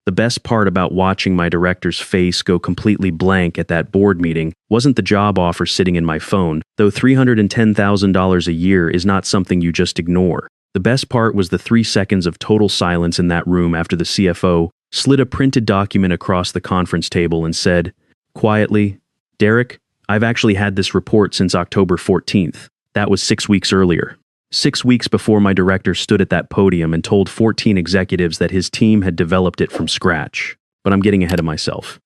The best part about watching my director's face go completely blank at that board meeting wasn't the job offer sitting in my phone, though $310,000 a year is not something you just ignore. The best part was the 3 seconds of total silence in that room after the CFO slid a printed document across the conference table and said, quietly, "Derek, I've actually had this report since October 14th. That was 6 weeks earlier. 6 weeks before my director stood at that podium and told 14 executives that his team had developed it from scratch. But I'm getting ahead of myself.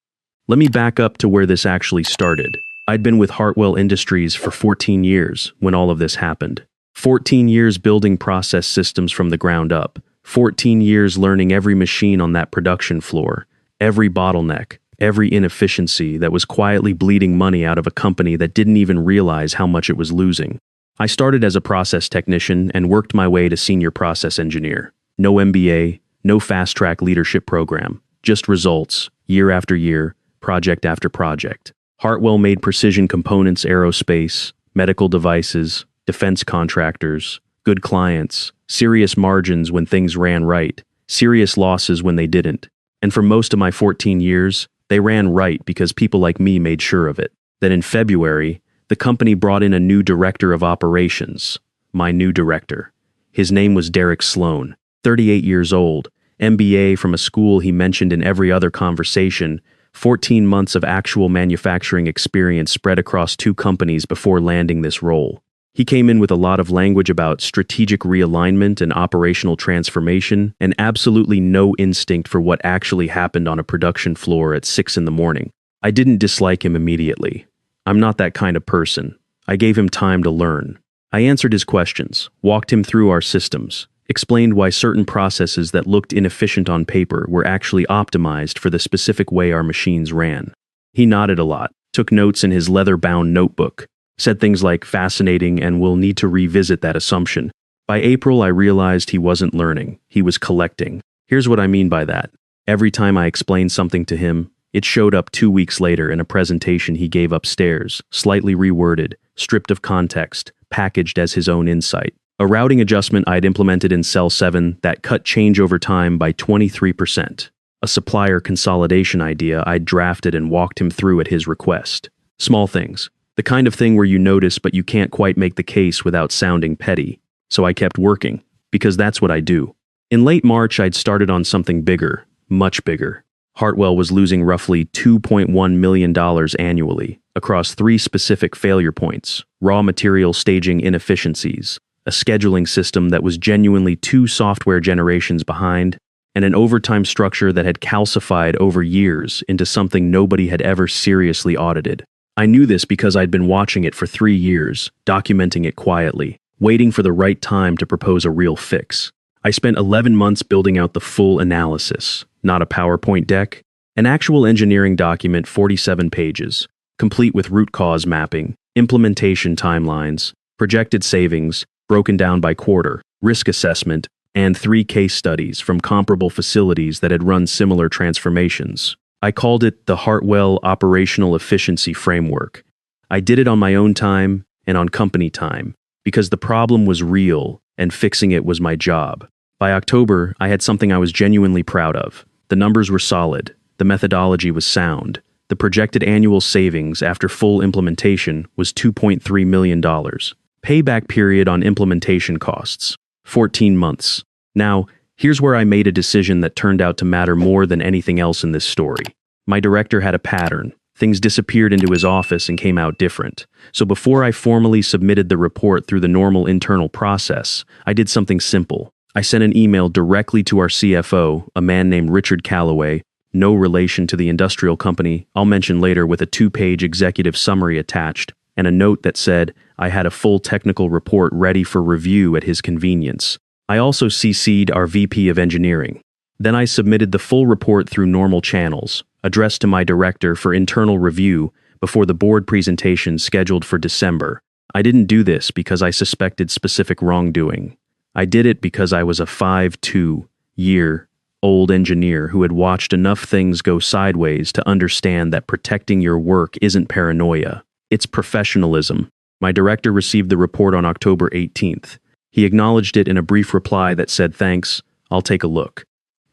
Let me back up to where this actually started. I'd been with Hartwell Industries for 14 years when all of this happened. 14 years building process systems from the ground up. 14 years learning every machine on that production floor, every bottleneck, every inefficiency that was quietly bleeding money out of a company that didn't even realize how much it was losing. I started as a process technician and worked my way to senior process engineer. No MBA, no fast-track leadership program, just results, year after year, project after project. Hartwell made precision components aerospace, medical devices, defense contractors, good clients, serious margins when things ran right, serious losses when they didn't. And for most of my 14 years, they ran right because people like me made sure of it. Then in February, the company brought in a new director of operations, my new director. His name was Derek Sloan, 38 years old, MBA from a school he mentioned in every other conversation, 14 months of actual manufacturing experience spread across 2 companies before landing this role. He came in with a lot of language about strategic realignment and operational transformation, and absolutely no instinct for what actually happened on a production floor at 6 in the morning. I didn't dislike him immediately. I'm not that kind of person. I gave him time to learn. I answered his questions, walked him through our systems, explained why certain processes that looked inefficient on paper were actually optimized for the specific way our machines ran. He nodded a lot, took notes in his leather-bound notebook, said things like fascinating and we'll need to revisit that assumption. By April, I realized he wasn't learning, he was collecting. Here's what I mean by that. Every time I explained something to him, it showed up 2 weeks later in a presentation he gave upstairs, slightly reworded, stripped of context, packaged as his own insight. A routing adjustment I'd implemented in Cell 7 that cut change over time by 23%. A supplier consolidation idea I'd drafted and walked him through at his request. Small things. The kind of thing where you notice but you can't quite make the case without sounding petty. So I kept working, because that's what I do. In late March, I'd started on something bigger, much bigger. Hartwell was losing roughly $2.1 million annually across 3 specific failure points: raw material staging inefficiencies, a scheduling system that was genuinely 2 software generations behind, and an overtime structure that had calcified over years into something nobody had ever seriously audited. I knew this because I'd been watching it for 3 years, documenting it quietly, waiting for the right time to propose a real fix. I spent 11 months building out the full analysis, not a PowerPoint deck, an actual engineering document, 47 pages, complete with root cause mapping, implementation timelines, projected savings, broken down by quarter, risk assessment, and 3 case studies from comparable facilities that had run similar transformations. I called it the Hartwell Operational Efficiency Framework. I did it on my own time and on company time, because the problem was real and fixing it was my job. By October, I had something I was genuinely proud of. The numbers were solid, the methodology was sound. The projected annual savings after full implementation was $2.3 million. Payback period on implementation costs: 14 months. Now, here's where I made a decision that turned out to matter more than anything else in this story. My director had a pattern. Things disappeared into his office and came out different. So before I formally submitted the report through the normal internal process, I did something simple. I sent an email directly to our CFO, a man named Richard Calloway, no relation to the industrial company, I'll mention later, with a 2-page executive summary attached, and a note that said I had a full technical report ready for review at his convenience. I also CC'd our VP of engineering. Then I submitted the full report through normal channels, addressed to my director for internal review before the board presentation scheduled for December. I didn't do this because I suspected specific wrongdoing. I did it because I was a 5-2-year-old engineer who had watched enough things go sideways to understand that protecting your work isn't paranoia. It's professionalism. My director received the report on October 18th. He acknowledged it in a brief reply that said, "Thanks, I'll take a look."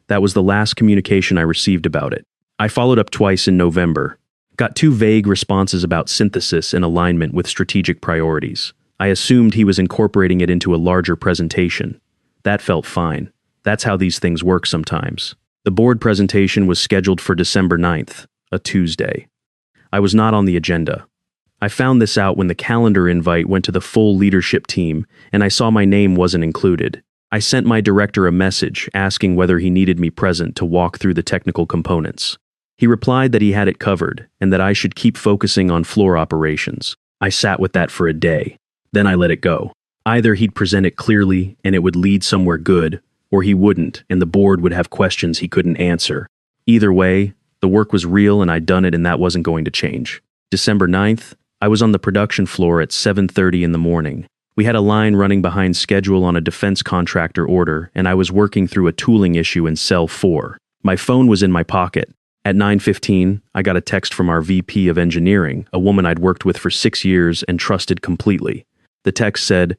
That was the last communication I received about it. I followed up twice in November. Got two vague responses about synthesis and alignment with strategic priorities. I assumed he was incorporating it into a larger presentation. That felt fine. That's how these things work sometimes. The board presentation was scheduled for December 9th, a Tuesday. I was not on the agenda. I found this out when the calendar invite went to the full leadership team, and I saw my name wasn't included. I sent my director a message asking whether he needed me present to walk through the technical components. He replied that he had it covered and that I should keep focusing on floor operations. I sat with that for a day. Then I let it go. Either he'd present it clearly and it would lead somewhere good, or he wouldn't and the board would have questions he couldn't answer. Either way, the work was real and I'd done it and that wasn't going to change. December 9th, I was on the production floor at 7:30 in the morning. We had a line running behind schedule on a defense contractor order, and I was working through a tooling issue in cell 4. My phone was in my pocket. At 9:15, I got a text from our VP of engineering, a woman I'd worked with for 6 years and trusted completely. The text said,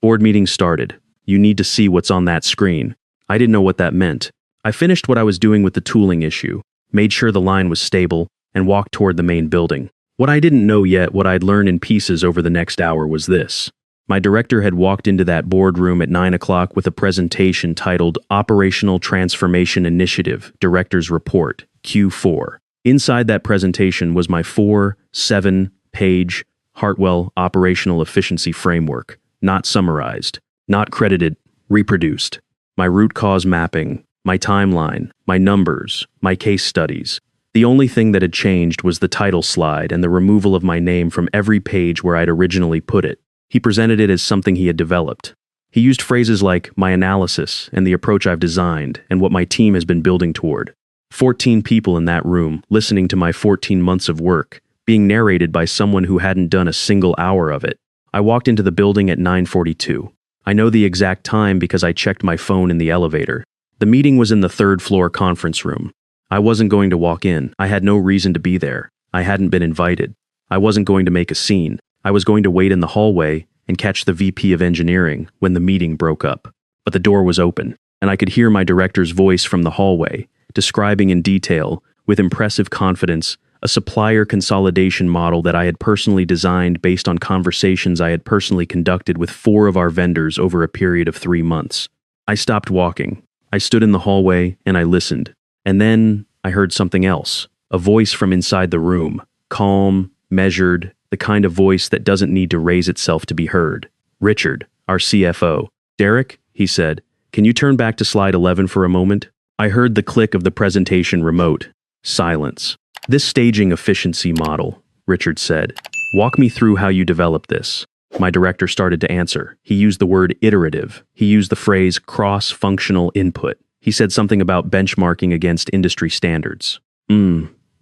"Board meeting started. You need to see what's on that screen." I didn't know what that meant. I finished what I was doing with the tooling issue, made sure the line was stable, and walked toward the main building. What I didn't know yet, what I'd learned in pieces over the next hour was this. My director had walked into that boardroom at 9 o'clock with a presentation titled Operational Transformation Initiative, Director's Report, Q4. Inside that presentation was my 7-page Hartwell Operational Efficiency Framework, not summarized, not credited, reproduced. My root cause mapping, my timeline, my numbers, my case studies. The only thing that had changed was the title slide and the removal of my name from every page where I'd originally put it. He presented it as something he had developed. He used phrases like my analysis and the approach I've designed and what my team has been building toward. 14 people in that room listening to my 14 months of work, being narrated by someone who hadn't done a single hour of it. I walked into the building at 9:42. I know the exact time because I checked my phone in the elevator. The meeting was in the 3rd floor conference room. I wasn't going to walk in. I had no reason to be there. I hadn't been invited. I wasn't going to make a scene. I was going to wait in the hallway and catch the VP of engineering when the meeting broke up. But the door was open, and I could hear my director's voice from the hallway, describing in detail, with impressive confidence, a supplier consolidation model that I had personally designed based on conversations I had personally conducted with 4 of our vendors over a period of 3 months. I stopped walking. I stood in the hallway and I listened. And then I heard something else, a voice from inside the room, calm, measured, the kind of voice that doesn't need to raise itself to be heard. Richard, our CFO. "Derek," he said, "can you turn back to slide 11 for a moment?" I heard the click of the presentation remote. Silence. "This staging efficiency model," Richard said. "Walk me through how you developed this." My director started to answer. He used the word iterative. He used the phrase cross-functional input. He said something about benchmarking against industry standards.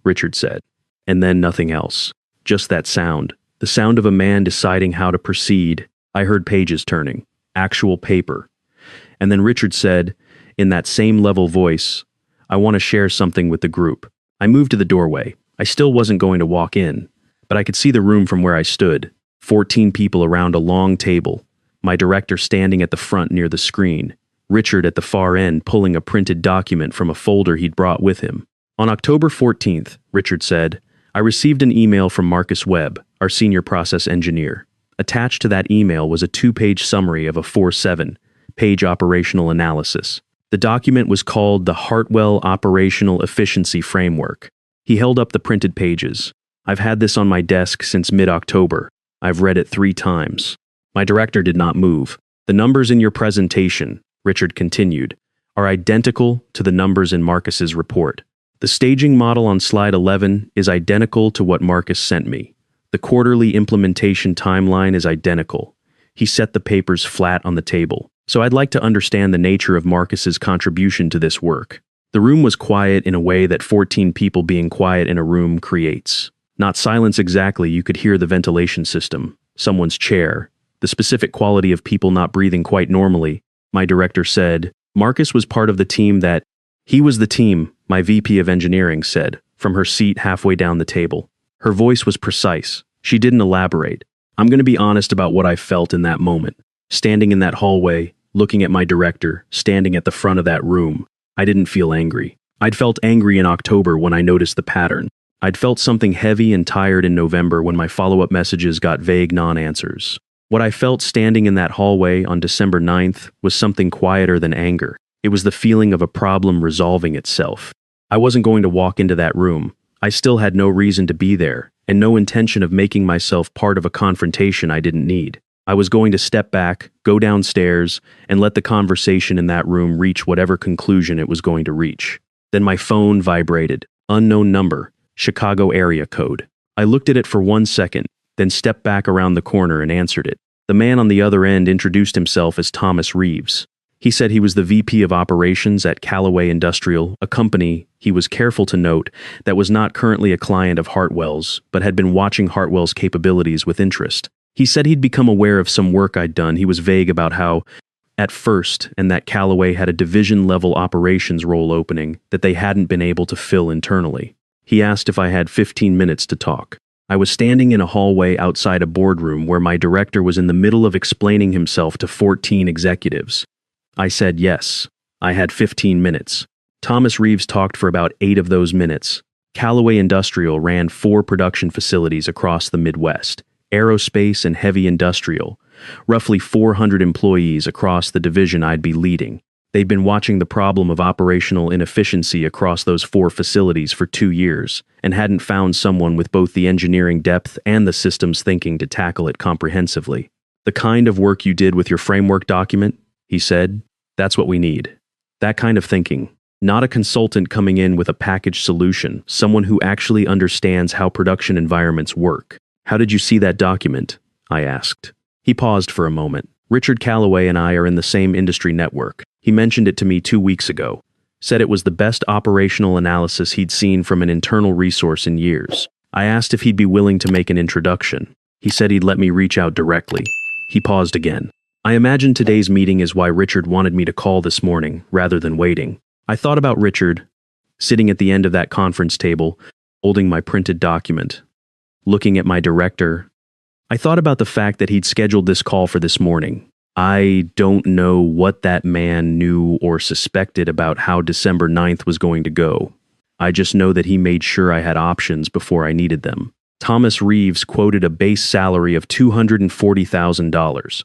Richard said. And then nothing else. Just that sound. The sound of a man deciding how to proceed. I heard pages turning. Actual paper. And then Richard said, in that same level voice, "I want to share something with the group." I moved to the doorway. I still wasn't going to walk in, but I could see the room from where I stood. 14 people around a long table. My director standing at the front near the screen. Richard at the far end pulling a printed document from a folder he'd brought with him. On October 14th, Richard said, I received an email from Marcus Webb, our senior process engineer. Attached to that email was a 2-page summary of a 4-7-page operational analysis. The document was called the Hartwell Operational Efficiency Framework. He held up the printed pages. I've had this on my desk since mid-October. I've read it 3 times. My director did not move. The numbers in your presentation, Richard continued, are identical to the numbers in Marcus's report. The staging model on slide 11 is identical to what Marcus sent me. The quarterly implementation timeline is identical. He set the papers flat on the table. So I'd like to understand the nature of Marcus's contribution to this work. The room was quiet in a way that 14 people being quiet in a room creates. Not silence exactly, you could hear the ventilation system, someone's chair, the specific quality of people not breathing quite normally. My director said, Marcus was part of the team that, he was the team, my VP of engineering said, from her seat halfway down the table. Her voice was precise. She didn't elaborate. I'm going to be honest about what I felt in that moment. Standing in that hallway, looking at my director, standing at the front of that room. I didn't feel angry. I'd felt angry in October when I noticed the pattern. I'd felt something heavy and tired in November when my follow-up messages got vague non-answers. What I felt standing in that hallway on December 9th was something quieter than anger. It was the feeling of a problem resolving itself. I wasn't going to walk into that room. I still had no reason to be there, and no intention of making myself part of a confrontation I didn't need. I was going to step back, go downstairs, and let the conversation in that room reach whatever conclusion it was going to reach. Then my phone vibrated. Unknown number, Chicago area code. I looked at it for 1 second, then stepped back around the corner and answered it. The man on the other end introduced himself as Thomas Reeves. He said he was the VP of Operations at Callaway Industrial, a company, he was careful to note, that was not currently a client of Hartwell's, but had been watching Hartwell's capabilities with interest. He said he'd become aware of some work I'd done. He was vague about how, at first, and that Callaway had a division-level operations role opening that they hadn't been able to fill internally. He asked if I had 15 minutes to talk. I was standing in a hallway outside a boardroom where my director was in the middle of explaining himself to 14 executives. I said yes. I had 15 minutes. Thomas Reeves talked for about 8 of those minutes. Callaway Industrial ran 4 production facilities across the Midwest, aerospace and heavy industrial, roughly 400 employees across the division I'd be leading. They'd been watching the problem of operational inefficiency across those 4 facilities for 2 years and hadn't found someone with both the engineering depth and the systems thinking to tackle it comprehensively. The kind of work you did with your framework document, he said, that's what we need. That kind of thinking. Not a consultant coming in with a packaged solution, someone who actually understands how production environments work. How did you see that document? I asked. He paused for a moment. Richard Callaway and I are in the same industry network. He mentioned it to me 2 weeks ago. Said it was the best operational analysis he'd seen from an internal resource in years. I asked if he'd be willing to make an introduction. He said he'd let me reach out directly. He paused again. I imagine today's meeting is why Richard wanted me to call this morning, rather than waiting. I thought about Richard, sitting at the end of that conference table, holding my printed document, looking at my director. I thought about the fact that he'd scheduled this call for this morning. I don't know what that man knew or suspected about how December 9th was going to go. I just know that he made sure I had options before I needed them. Thomas Reeves quoted a base salary of $240,000.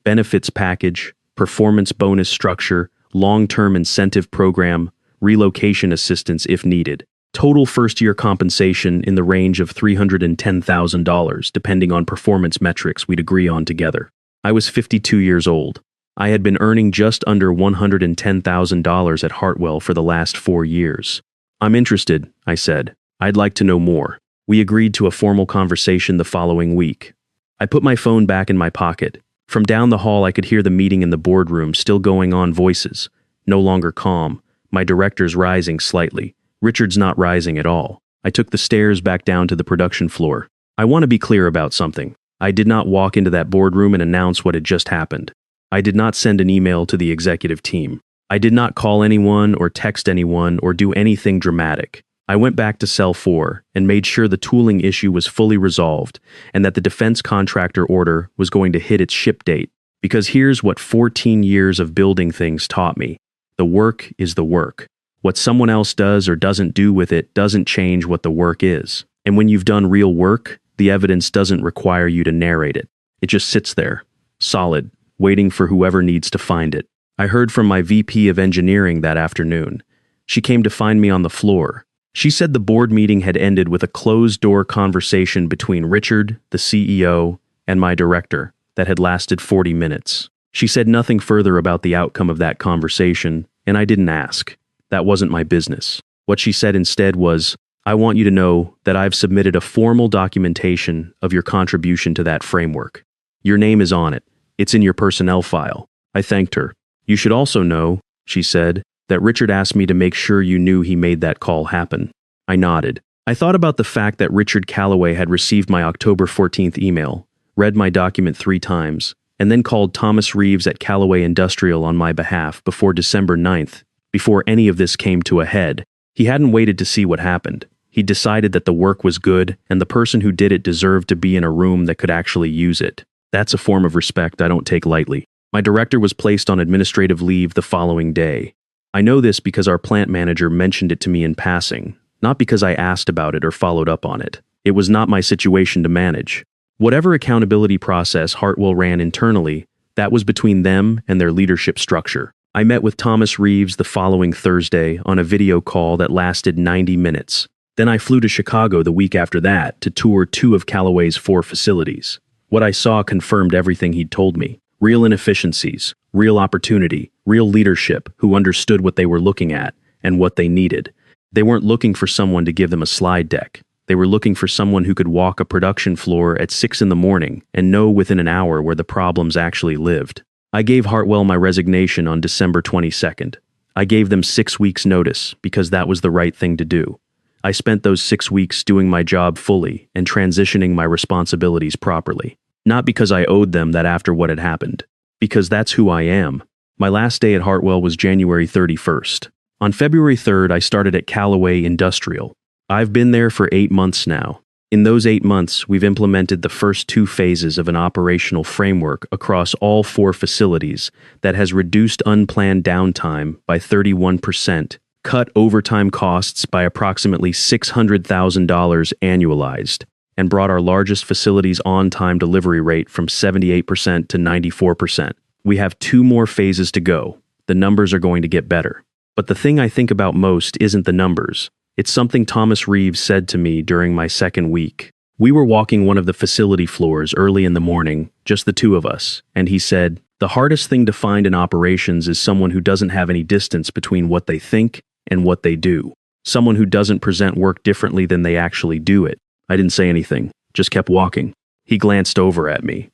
Benefits package, performance bonus structure, long-term incentive program, relocation assistance if needed. Total first-year compensation in the range of $310,000, depending on performance metrics we'd agree on together. I was 52 years old. I had been earning just under $110,000 at Hartwell for the last 4 years. I'm interested, I said. I'd like to know more. We agreed to a formal conversation the following week. I put my phone back in my pocket. From down the hall I could hear the meeting in the boardroom still going on, voices, no longer calm, my director's rising slightly. Richard's not rising at all. I took the stairs back down to the production floor. I want to be clear about something. I did not walk into that boardroom and announce what had just happened. I did not send an email to the executive team. I did not call anyone or text anyone or do anything dramatic. I went back to Cell 4 and made sure the tooling issue was fully resolved and that the defense contractor order was going to hit its ship date. Because here's what 14 years of building things taught me. The work is the work. What someone else does or doesn't do with it doesn't change what the work is. And when you've done real work, the evidence doesn't require you to narrate it. It just sits there, solid, waiting for whoever needs to find it. I heard from my VP of engineering that afternoon. She came to find me on the floor. She said the board meeting had ended with a closed-door conversation between Richard, the CEO, and my director that had lasted 40 minutes. She said nothing further about the outcome of that conversation, and I didn't ask. That wasn't my business. What she said instead was, I want you to know that I've submitted a formal documentation of your contribution to that framework. Your name is on it. It's in your personnel file. I thanked her. You should also know, she said, that Richard asked me to make sure you knew he made that call happen. I nodded. I thought about the fact that Richard Callaway had received my October 14th email, read my document 3 times, and then called Thomas Reeves at Callaway Industrial on my behalf before December 9th, before any of this came to a head. He hadn't waited to see what happened. He decided that the work was good and the person who did it deserved to be in a room that could actually use it. That's a form of respect I don't take lightly. My director was placed on administrative leave the following day. I know this because our plant manager mentioned it to me in passing, not because I asked about it or followed up on it. It was not my situation to manage. Whatever accountability process Hartwell ran internally, that was between them and their leadership structure. I met with Thomas Reeves the following Thursday on a video call that lasted 90 minutes. Then I flew to Chicago the week after that to tour 2 of Callaway's 4 facilities. What I saw confirmed everything he'd told me. Real inefficiencies, real opportunity, real leadership who understood what they were looking at and what they needed. They weren't looking for someone to give them a slide deck. They were looking for someone who could walk a production floor at 6 in the morning and know within an hour where the problems actually lived. I gave Hartwell my resignation on December 22nd. I gave them 6 weeks' notice because that was the right thing to do. I spent those 6 weeks doing my job fully and transitioning my responsibilities properly. Not because I owed them that after what had happened, because that's who I am. My last day at Hartwell was January 31st. On February 3rd, I started at Callaway Industrial. I've been there for 8 months now. In those 8 months, we've implemented the first 2 phases of an operational framework across all 4 facilities that has reduced unplanned downtime by 31%, cut overtime costs by approximately $600,000 annualized, and brought our largest facility's on-time delivery rate from 78% to 94%. We have 2 more phases to go. The numbers are going to get better. But the thing I think about most isn't the numbers. It's something Thomas Reeves said to me during my 2nd week. We were walking one of the facility floors early in the morning, just the 2 of us, and he said, "The hardest thing to find in operations is someone who doesn't have any distance between what they think and what they do. Someone who doesn't present work differently than they actually do it." I didn't say anything, just kept walking. He glanced over at me.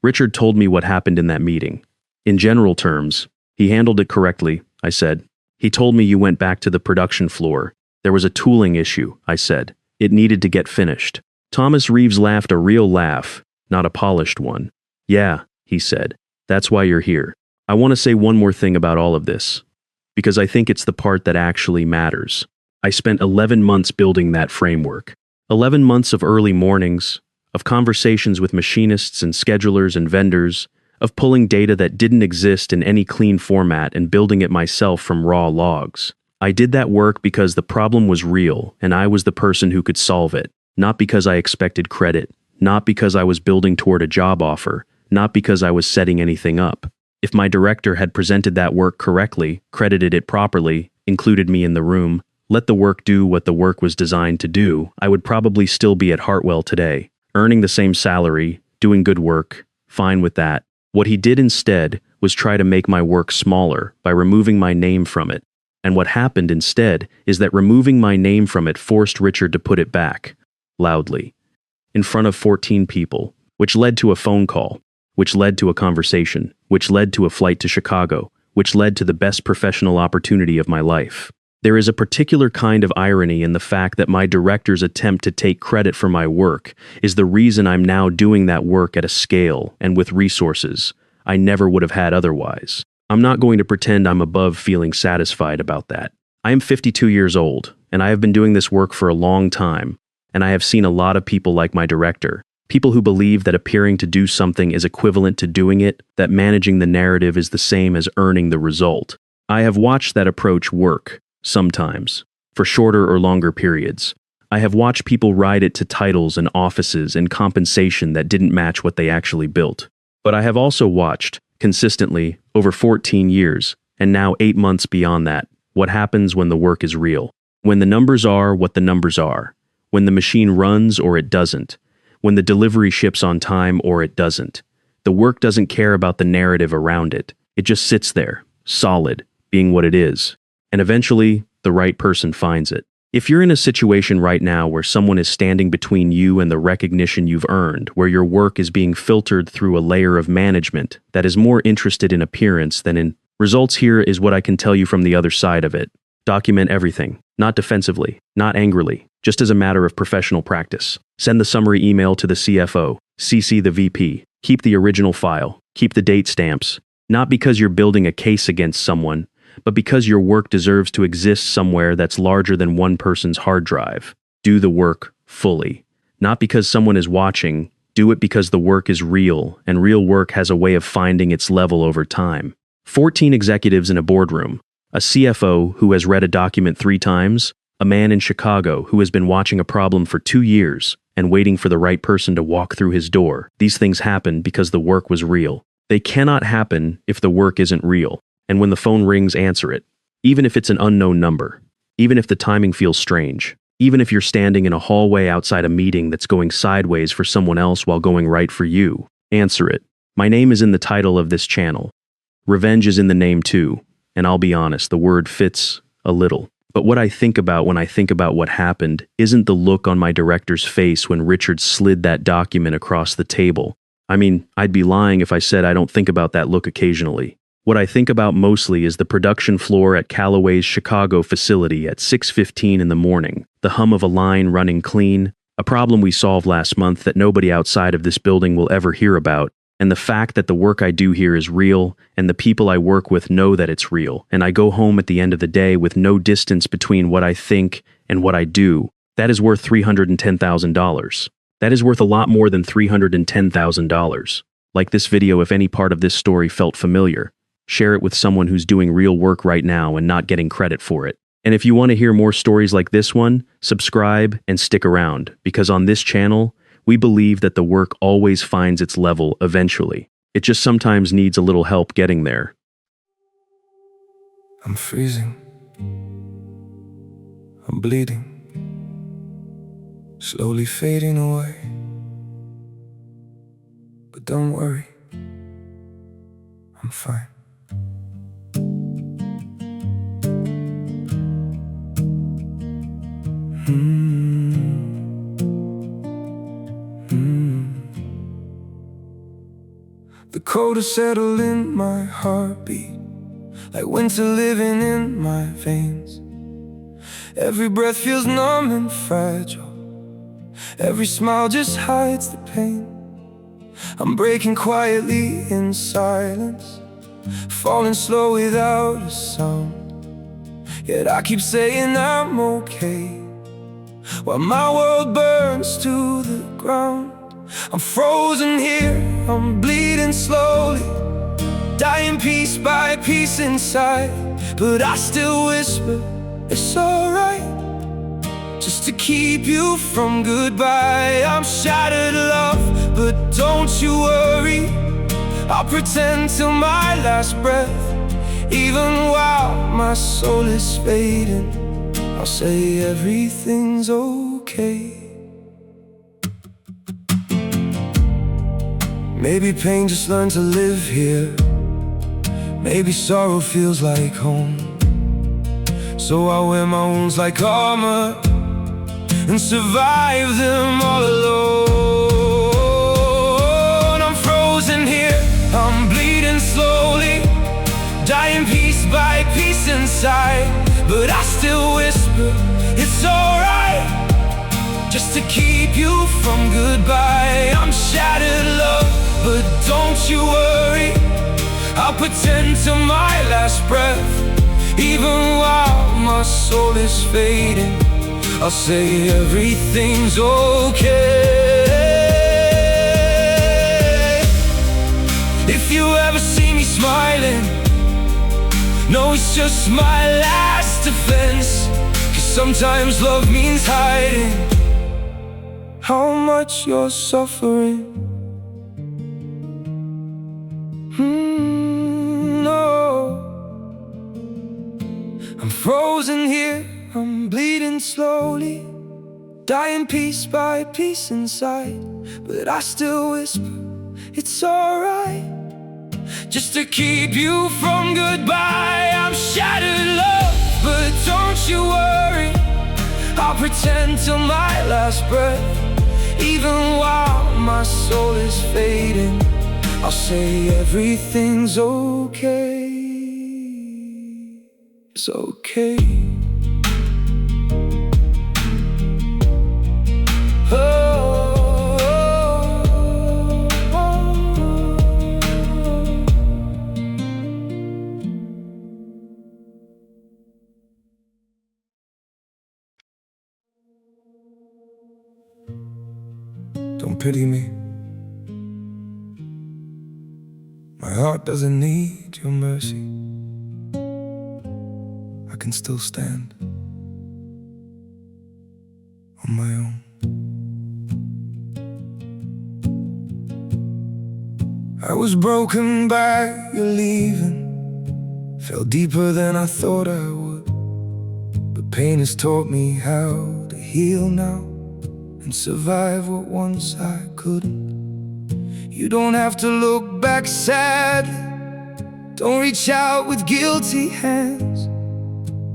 Richard told me what happened in that meeting. In general terms, he handled it correctly, I said. He told me you went back to the production floor. There was a tooling issue, I said. It needed to get finished. Thomas Reeves laughed a real laugh, not a polished one. "Yeah," he said. "That's why you're here." I want to say one more thing about all of this, because I think it's the part that actually matters. I spent 11 months building that framework. 11 months of early mornings, of conversations with machinists and schedulers and vendors, of pulling data that didn't exist in any clean format and building it myself from raw logs. I did that work because the problem was real and I was the person who could solve it, not because I expected credit, not because I was building toward a job offer, not because I was setting anything up. If my director had presented that work correctly, credited it properly, included me in the room, let the work do what the work was designed to do, I would probably still be at Hartwell today, earning the same salary, doing good work, fine with that. What he did instead was try to make my work smaller by removing my name from it. And what happened instead is that removing my name from it forced Richard to put it back, loudly, in front of 14 people, which led to a phone call, which led to a conversation, which led to a flight to Chicago, which led to the best professional opportunity of my life. There is a particular kind of irony in the fact that my director's attempt to take credit for my work is the reason I'm now doing that work at a scale and with resources I never would have had otherwise. I'm not going to pretend I'm above feeling satisfied about that. I am 52 years old, and I have been doing this work for a long time, and I have seen a lot of people like my director, people who believe that appearing to do something is equivalent to doing it, that managing the narrative is the same as earning the result. I have watched that approach work, sometimes, for shorter or longer periods. I have watched people ride it to titles and offices and compensation that didn't match what they actually built. But I have also watched, consistently, over 14 years, and now 8 months beyond that, what happens when the work is real. When the numbers are what the numbers are. When the machine runs or it doesn't. When the delivery ships on time or it doesn't. The work doesn't care about the narrative around it. It just sits there, solid, being what it is. And eventually, the right person finds it. If you're in a situation right now where someone is standing between you and the recognition you've earned, where your work is being filtered through a layer of management that is more interested in appearance than in results, here is what I can tell you from the other side of it. Document everything, not defensively, not angrily, just as a matter of professional practice. Send the summary email to the CFO, CC the VP, keep the original file, keep the date stamps, not because you're building a case against someone, but because your work deserves to exist somewhere that's larger than one person's hard drive. Do the work fully. Not because someone is watching, do it because the work is real, and real work has a way of finding its level over time. 14 executives in a boardroom. A CFO who has read a document 3 times, a man in Chicago who has been watching a problem for 2 years and waiting for the right person to walk through his door. These things happen because the work was real. They cannot happen if the work isn't real. And when the phone rings, answer it. Even if it's an unknown number. Even if the timing feels strange. Even if you're standing in a hallway outside a meeting that's going sideways for someone else while going right for you. Answer it. My name is in the title of this channel. Revenge is in the name too. And I'll be honest, the word fits a little. But what I think about when I think about what happened isn't the look on my director's face when Richard slid that document across the table. I mean, I'd be lying if I said I don't think about that look occasionally. What I think about mostly is the production floor at Callaway's Chicago facility at 6:15 in the morning, the hum of a line running clean, a problem we solved last month that nobody outside of this building will ever hear about, and the fact that the work I do here is real, and the people I work with know that it's real, and I go home at the end of the day with no distance between what I think and what I do. That is worth $310,000. That is worth a lot more than $310,000. Like this video, if any part of this story felt familiar, share it with someone who's doing real work right now and not getting credit for it. And if you want to hear more stories like this one, subscribe and stick around, because on this channel, we believe that the work always finds its level eventually. It just sometimes needs a little help getting there. I'm freezing. I'm bleeding. Slowly fading away. But don't worry. I'm fine. The cold has settled in my heartbeat, like winter living in my veins. Every breath feels numb and fragile. Every smile just hides the pain. I'm breaking quietly in silence, falling slow without a sound. Yet I keep saying I'm okay, while my world burns to the ground. I'm frozen here, I'm bleeding slowly, dying piece by piece inside. But I still whisper, it's alright, just to keep you from goodbye. I'm shattered, love, but don't you worry. I'll pretend till my last breath, even while my soul is fading. I'll say everything's okay. Maybe pain just learned to live here. Maybe sorrow feels like home. So I wear my wounds like armor and survive them all alone. I'm frozen here, I'm bleeding slowly, dying piece by piece inside. But I still whisper, it's alright, just to keep you from goodbye. I'm shattered, love, but don't you worry. I'll pretend till my last breath, even while my soul is fading. I'll say everything's okay. If you ever see me smiling, no, it's just my last defense. 'Cause sometimes love means hiding how much you're suffering. No, I'm frozen here, I'm bleeding slowly, dying piece by piece inside. But I still whisper, it's alright, just to keep you from goodbye. I'm shattered, love, but don't you worry. I'll pretend till my last breath, even while my soul is fading. I'll say everything's okay. It's okay. Don't pity me. My heart doesn't need your mercy. can still stand on my own. I was broken by your leaving, fell deeper than I thought I would. But pain has taught me how to heal now and survive what once I couldn't. You don't have to look back sadly, don't reach out with guilty hands.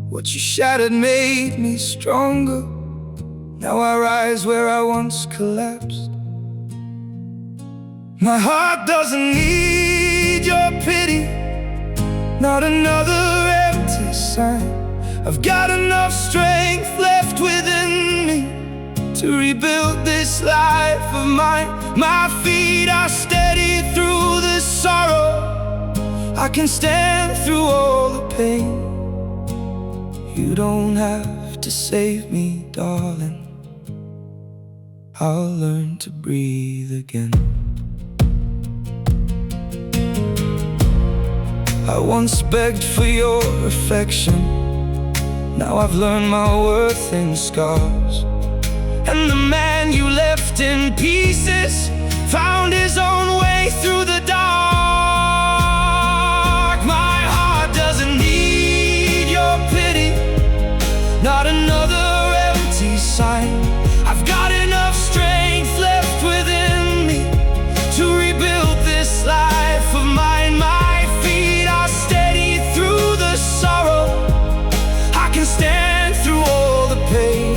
What you shattered made me stronger. Now I rise where I once collapsed. My heart doesn't need your pity, not another empty sign. I've got enough strength left within me to rebuild this life of mine. My feet are steady through the sorrow, I can stand through all the pain. You don't have to save me, darling, I'll learn to breathe again. I once begged for your affection, now I've learned my worth in scars. And the man you left in pieces found his own way through the dark. My heart doesn't need your pity, not another empty sign. I've got enough strength left within me to rebuild this life of mine. My feet are steady through the sorrow, I can stand through all the pain.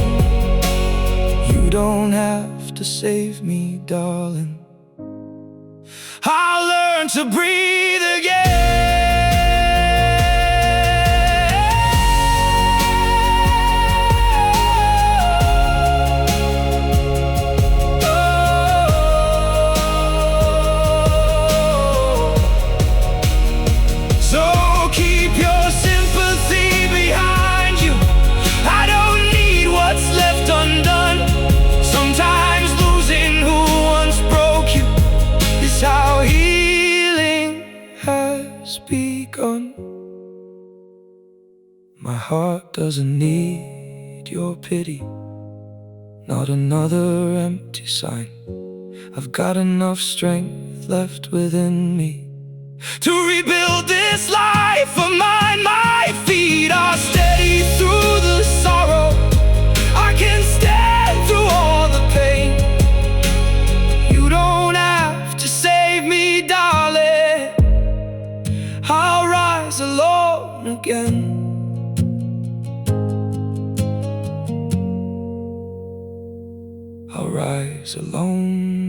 You don't have to save me, darling, I'll learn to breathe again. My heart doesn't need your pity, not another empty sign. I've got enough strength left within me to rebuild this life of mine. My feet are steady through the sorrow, I can stand through all the pain. You don't have to save me, darling, I'll rise alone again. I'll rise alone